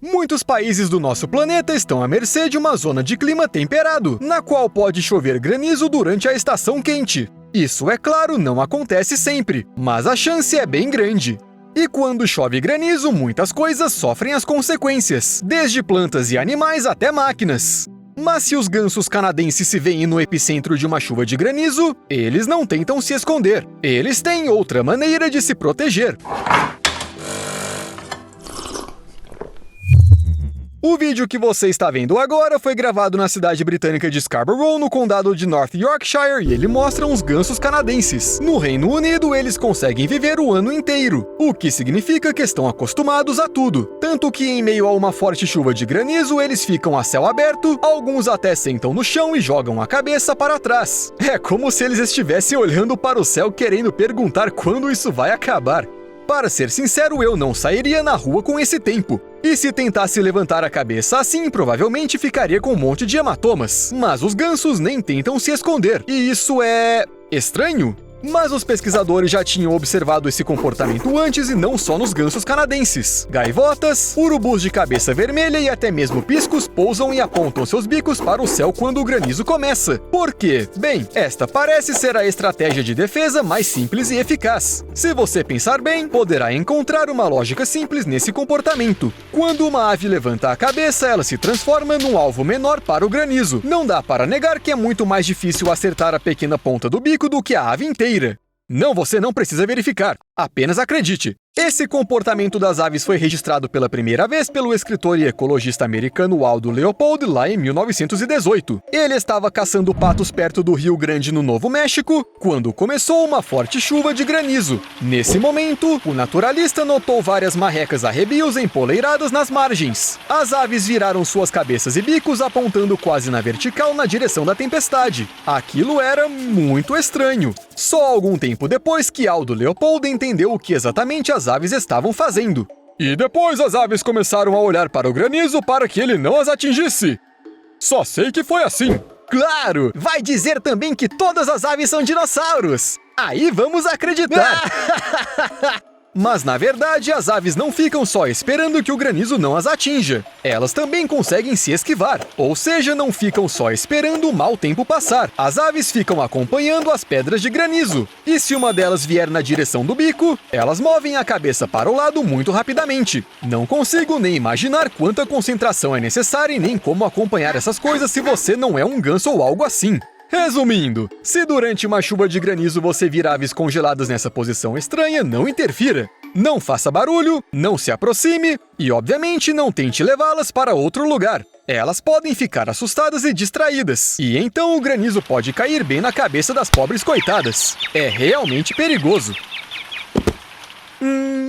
Muitos países do nosso planeta estão à mercê de uma zona de clima temperado, na qual pode chover granizo durante a estação quente. Isso, é claro, não acontece sempre, mas a chance é bem grande. E quando chove granizo, muitas coisas sofrem as consequências, desde plantas e animais até máquinas. Mas se os gansos canadenses se veem no epicentro de uma chuva de granizo, eles não tentam se esconder. Eles têm outra maneira de se proteger. O vídeo que você está vendo agora foi gravado na cidade britânica de Scarborough, no condado de North Yorkshire, e ele mostra uns gansos canadenses. No Reino Unido, eles conseguem viver o ano inteiro, o que significa que estão acostumados a tudo. Tanto que, em meio a uma forte chuva de granizo, eles ficam a céu aberto, alguns até sentam no chão e jogam a cabeça para trás. É como se eles estivessem olhando para o céu querendo perguntar quando isso vai acabar. Para ser sincero, eu não sairia na rua com esse tempo. E se tentasse levantar a cabeça assim, provavelmente ficaria com um monte de hematomas. Mas os gansos nem tentam se esconder. E isso é estranho? Mas os pesquisadores já tinham observado esse comportamento antes e não só nos gansos canadenses. Gaivotas, urubus de cabeça vermelha e até mesmo piscos pousam e apontam seus bicos para o céu quando o granizo começa. Por quê? Bem, esta parece ser a estratégia de defesa mais simples e eficaz. Se você pensar bem, poderá encontrar uma lógica simples nesse comportamento. Quando uma ave levanta a cabeça, ela se transforma num alvo menor para o granizo. Não dá para negar que é muito mais difícil acertar a pequena ponta do bico do que a ave inteira. Não, você não precisa verificar, apenas acredite. Esse comportamento das aves foi registrado pela primeira vez pelo escritor e ecologista americano Aldo Leopold lá em 1918. Ele estava caçando patos perto do Rio Grande, no Novo México, quando começou uma forte chuva de granizo. Nesse momento, o naturalista notou várias marrecas arrebios empoleiradas nas margens. As aves viraram suas cabeças e bicos apontando quase na vertical na direção da tempestade. Aquilo era muito estranho. Só algum tempo depois que Aldo Leopold entendeu o que exatamente as aves estavam fazendo. E depois as aves começaram a olhar para o granizo para que ele não as atingisse. Só sei que foi assim. Claro! Vai dizer também que todas as aves são dinossauros. Aí vamos acreditar. Mas, na verdade, as aves não ficam só esperando que o granizo não as atinja. Elas também conseguem se esquivar. Ou seja, não ficam só esperando o mau tempo passar. As aves ficam acompanhando as pedras de granizo. E se uma delas vier na direção do bico, elas movem a cabeça para o lado muito rapidamente. Não consigo nem imaginar quanta concentração é necessária e nem como acompanhar essas coisas se você não é um ganso ou algo assim. Resumindo, se durante uma chuva de granizo você vir aves congeladas nessa posição estranha, não interfira. Não faça barulho, não se aproxime e, obviamente, não tente levá-las para outro lugar. Elas podem ficar assustadas e distraídas, e então o granizo pode cair bem na cabeça das pobres coitadas. É realmente perigoso.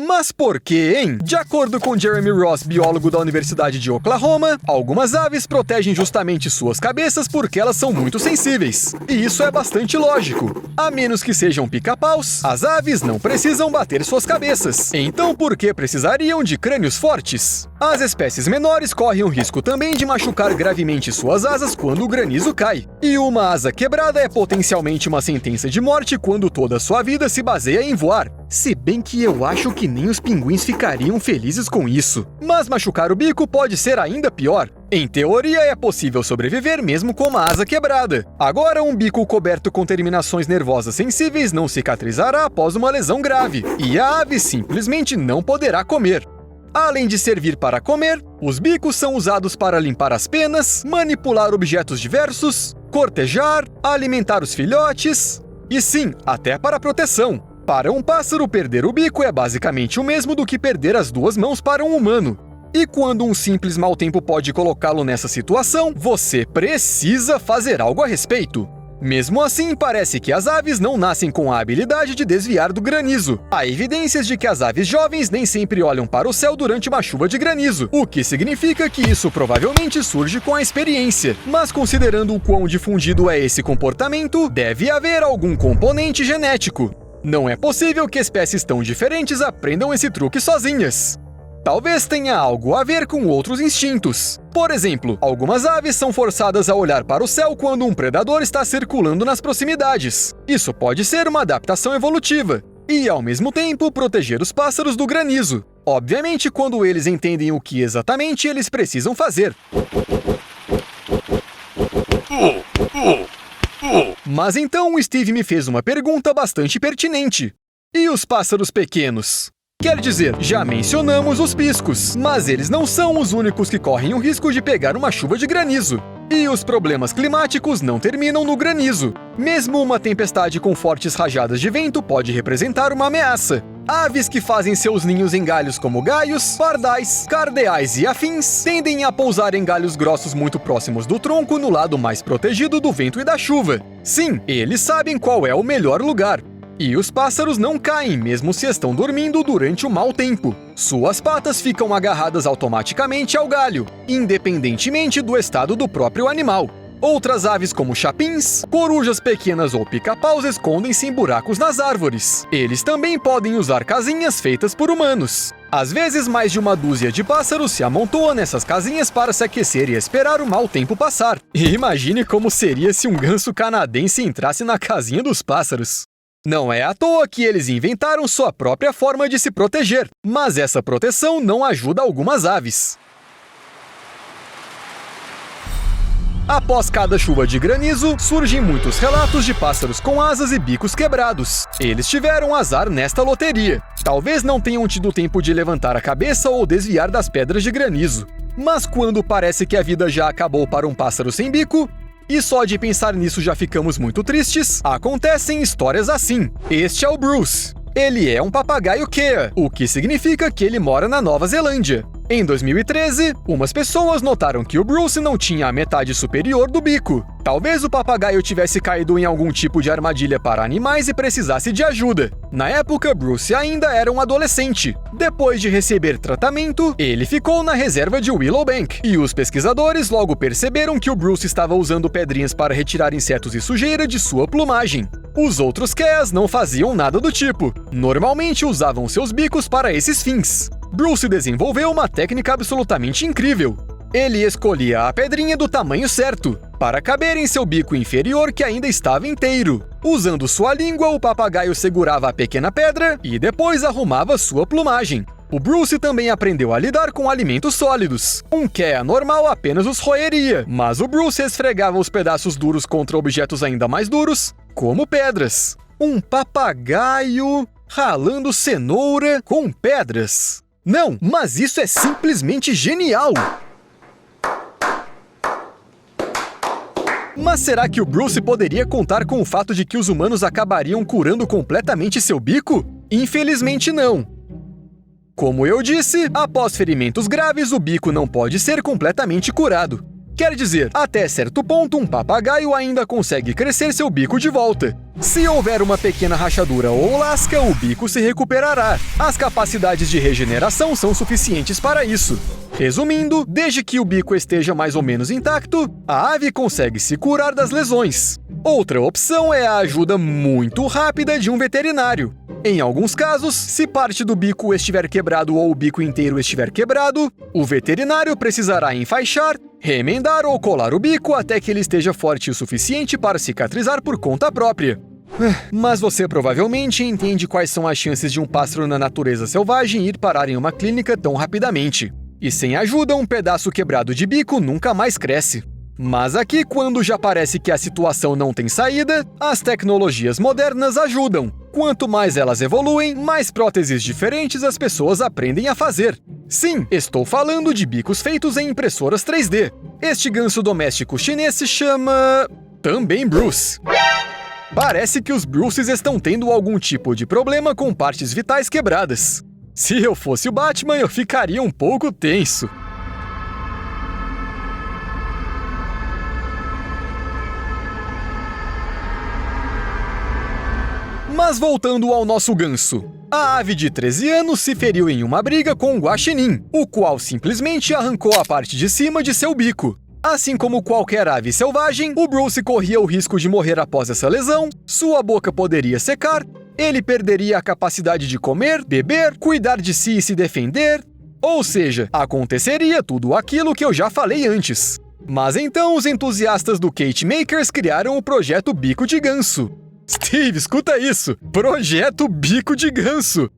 Mas por quê, hein? De acordo com Jeremy Ross, biólogo da Universidade de Oklahoma, algumas aves protegem justamente suas cabeças porque elas são muito sensíveis. E isso é bastante lógico. A menos que sejam pica-paus, as aves não precisam bater suas cabeças. Então por que precisariam de crânios fortes? As espécies menores correm o risco também de machucar gravemente suas asas quando o granizo cai. E uma asa quebrada é potencialmente uma sentença de morte quando toda a sua vida se baseia em voar. Se bem que eu acho que nem os pinguins ficariam felizes com isso. Mas machucar o bico pode ser ainda pior. Em teoria, é possível sobreviver mesmo com uma asa quebrada. Agora, um bico coberto com terminações nervosas sensíveis não cicatrizará após uma lesão grave. E a ave simplesmente não poderá comer. Além de servir para comer, os bicos são usados para limpar as penas, manipular objetos diversos, cortejar, alimentar os filhotes e sim, até para proteção. Para um pássaro, perder o bico é basicamente o mesmo do que perder as duas mãos para um humano. E quando um simples mau tempo pode colocá-lo nessa situação, você precisa fazer algo a respeito. Mesmo assim, parece que as aves não nascem com a habilidade de desviar do granizo. Há evidências de que as aves jovens nem sempre olham para o céu durante uma chuva de granizo, o que significa que isso provavelmente surge com a experiência. Mas considerando o quão difundido é esse comportamento, deve haver algum componente genético. Não é possível que espécies tão diferentes aprendam esse truque sozinhas. Talvez tenha algo a ver com outros instintos. Por exemplo, algumas aves são forçadas a olhar para o céu quando um predador está circulando nas proximidades. Isso pode ser uma adaptação evolutiva. E, ao mesmo tempo, proteger os pássaros do granizo. Obviamente, quando eles entendem o que exatamente eles precisam fazer. Mas então o Steve me fez uma pergunta bastante pertinente. E os pássaros pequenos? Quer dizer, já mencionamos os piscos, mas eles não são os únicos que correm o risco de pegar uma chuva de granizo. E os problemas climáticos não terminam no granizo. Mesmo uma tempestade com fortes rajadas de vento pode representar uma ameaça. Aves que fazem seus ninhos em galhos como gaios, pardais, cardeais e afins tendem a pousar em galhos grossos muito próximos do tronco no lado mais protegido do vento e da chuva. Sim, eles sabem qual é o melhor lugar. E os pássaros não caem, mesmo se estão dormindo durante o mau tempo. Suas patas ficam agarradas automaticamente ao galho, independentemente do estado do próprio animal. Outras aves como chapins, corujas pequenas ou pica-paus escondem-se em buracos nas árvores. Eles também podem usar casinhas feitas por humanos. Às vezes, mais de uma dúzia de pássaros se amontoa nessas casinhas para se aquecer e esperar o mau tempo passar. E imagine como seria se um ganso canadense entrasse na casinha dos pássaros. Não é à toa que eles inventaram sua própria forma de se proteger, mas essa proteção não ajuda algumas aves. Após cada chuva de granizo, surgem muitos relatos de pássaros com asas e bicos quebrados. Eles tiveram azar nesta loteria. Talvez não tenham tido tempo de levantar a cabeça ou desviar das pedras de granizo. Mas quando parece que a vida já acabou para um pássaro sem bico, e só de pensar nisso já ficamos muito tristes, acontecem histórias assim. Este é o Bruce. Ele é um papagaio Kea, o que significa que ele mora na Nova Zelândia. Em 2013, umas pessoas notaram que o Bruce não tinha a metade superior do bico. Talvez o papagaio tivesse caído em algum tipo de armadilha para animais e precisasse de ajuda. Na época, Bruce ainda era um adolescente. Depois de receber tratamento, ele ficou na reserva de Willowbank. E os pesquisadores logo perceberam que o Bruce estava usando pedrinhas para retirar insetos e sujeira de sua plumagem. Os outros Keas não faziam nada do tipo. Normalmente usavam seus bicos para esses fins. Bruce desenvolveu uma técnica absolutamente incrível. Ele escolhia a pedrinha do tamanho certo, para caber em seu bico inferior que ainda estava inteiro. Usando sua língua, o papagaio segurava a pequena pedra e depois arrumava sua plumagem. O Bruce também aprendeu a lidar com alimentos sólidos. Um Kea normal apenas os roeria, mas o Bruce esfregava os pedaços duros contra objetos ainda mais duros, como pedras. Um papagaio ralando cenoura com pedras. Não, mas isso é simplesmente genial! Mas será que o Bruce poderia contar com o fato de que os humanos acabariam curando completamente seu bico? Infelizmente não. Como eu disse, após ferimentos graves, o bico não pode ser completamente curado. Quer dizer, até certo ponto, um papagaio ainda consegue crescer seu bico de volta. Se houver uma pequena rachadura ou lasca, o bico se recuperará. As capacidades de regeneração são suficientes para isso. Resumindo, desde que o bico esteja mais ou menos intacto, a ave consegue se curar das lesões. Outra opção é a ajuda muito rápida de um veterinário. Em alguns casos, se parte do bico estiver quebrado ou o bico inteiro estiver quebrado, o veterinário precisará enfaixar, remendar ou colar o bico até que ele esteja forte o suficiente para cicatrizar por conta própria. Mas você provavelmente entende quais são as chances de um pássaro na natureza selvagem ir parar em uma clínica tão rapidamente. E sem ajuda, um pedaço quebrado de bico nunca mais cresce. Mas aqui, quando já parece que a situação não tem saída, as tecnologias modernas ajudam. Quanto mais elas evoluem, mais próteses diferentes as pessoas aprendem a fazer. Sim, estou falando de bicos feitos em impressoras 3D. Este ganso doméstico chinês se chama... também Bruce. Parece que os Bruces estão tendo algum tipo de problema com partes vitais quebradas. Se eu fosse o Batman, eu ficaria um pouco tenso. Mas voltando ao nosso ganso. A ave de 13 anos se feriu em uma briga com um guaxinim, o qual simplesmente arrancou a parte de cima de seu bico. Assim como qualquer ave selvagem, o Bruce corria o risco de morrer após essa lesão, sua boca poderia secar, ele perderia a capacidade de comer, beber, cuidar de si e se defender. Ou seja, aconteceria tudo aquilo que eu já falei antes. Mas então os entusiastas do Cage Makers criaram o projeto Bico de Ganso. Steve, escuta isso! Projeto Bico de Ganso!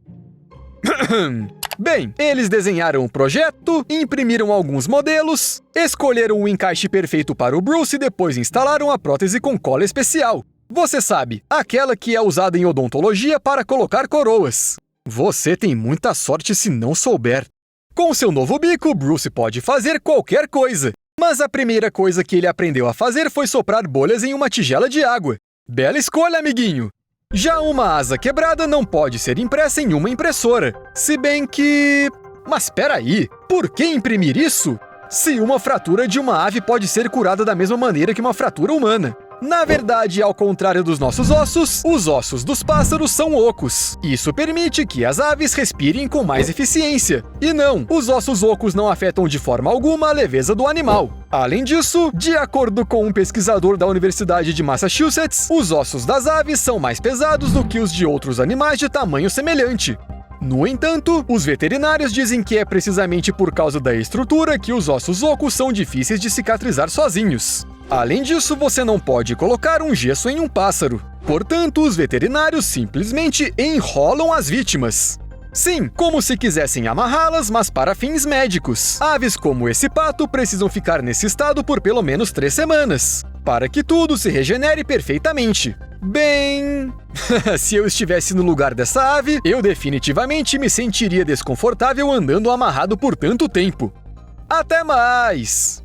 Bem, eles desenharam o projeto, imprimiram alguns modelos, escolheram o encaixe perfeito para o Bruce e depois instalaram a prótese com cola especial. Você sabe, aquela que é usada em odontologia para colocar coroas. Você tem muita sorte se não souber. Com seu novo bico, Bruce pode fazer qualquer coisa. Mas a primeira coisa que ele aprendeu a fazer foi soprar bolhas em uma tigela de água. Bela escolha, amiguinho! Já uma asa quebrada não pode ser impressa em uma impressora. Se bem que... Mas peraí, por que imprimir isso? Se uma fratura de uma ave pode ser curada da mesma maneira que uma fratura humana. Na verdade, ao contrário dos nossos ossos, os ossos dos pássaros são ocos. Isso permite que as aves respirem com mais eficiência. E não, os ossos ocos não afetam de forma alguma a leveza do animal. Além disso, de acordo com um pesquisador da Universidade de Massachusetts, os ossos das aves são mais pesados do que os de outros animais de tamanho semelhante. No entanto, os veterinários dizem que é precisamente por causa da estrutura que os ossos ocos são difíceis de cicatrizar sozinhos. Além disso, você não pode colocar um gesso em um pássaro. Portanto, os veterinários simplesmente enrolam as vítimas. Sim, como se quisessem amarrá-las, mas para fins médicos. Aves como esse pato precisam ficar nesse estado por pelo menos 3 semanas, para que tudo se regenere perfeitamente. Bem... se eu estivesse no lugar dessa ave, eu definitivamente me sentiria desconfortável andando amarrado por tanto tempo. Até mais!